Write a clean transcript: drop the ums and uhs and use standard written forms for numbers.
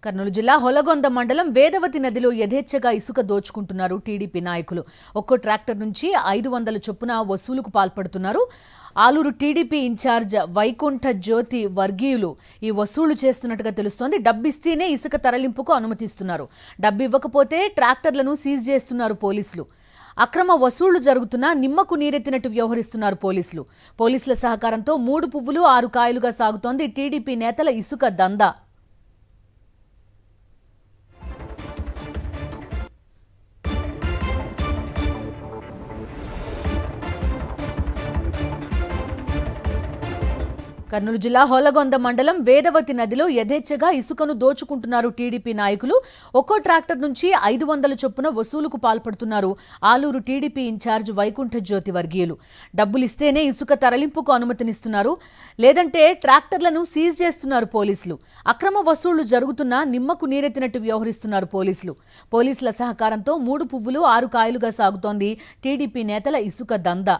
కర్నూలు జిల్లా హొలగొంద మండలం వేదవతి నదిలో యథేచ్ఛగా ఇసుక దోచుకుంటున్నారు టీడీపీ నాయకులు. ఒక్కో ట్రాక్టర్ నుంచి 500 చొప్పున వసూలుకు పాల్పడుతున్నారు. ఆలూరు టీడీపీ ఇన్ఛార్జ్ వైకుంఠ జ్యోతి వర్గీయులు ఈ వసూలు చేస్తున్నట్టుగా తెలుస్తోంది. డబ్బిస్తేనే ఇసుక తరలింపుకు అనుమతిస్తున్నారు. డబ్బు ఇవ్వకపోతే ట్రాక్టర్లను సీజ్ చేస్తున్నారు పోలీసులు. అక్రమ వసూళ్లు జరుగుతున్నా నిమ్మకు నీరెత్తినట్టు వ్యవహరిస్తున్నారు పోలీసులు. పోలీసుల సహకారంతో 3 పువ్వులు 6 కాయలుగా సాగుతోంది టీడీపీ నేతల ఇసుక దందా. కర్నూలు జిల్లా హొలగొంద మండలం వేదవతి నదిలో యథేచ్ఛగా ఇసుకను దోచుకుంటున్నారు టీడీపీ నాయకులు. ఒక్కో ట్రాక్టర్ నుంచి 500 చొప్పున వసూలుకు పాల్పడుతున్నారు ఆలూరు టీడీపీ ఇన్ఛార్జ్ వైకుంఠ జ్యోతి వర్గీయులు. డబ్బులిస్తేనే ఇసుక తరలింపుకు అనుమతినిస్తున్నారు, లేదంటే ట్రాక్టర్లను సీజ్ చేస్తున్నారు పోలీసులు. అక్రమ వసూళ్లు జరుగుతున్నా నిమ్మకు నీరెత్తినట్టు వ్యవహరిస్తున్నారు పోలీసులు. పోలీసుల సహకారంతో 3 పువ్వులు 6 కాయలుగా సాగుతోంది టీడీపీ నేతల ఇసుక దందా.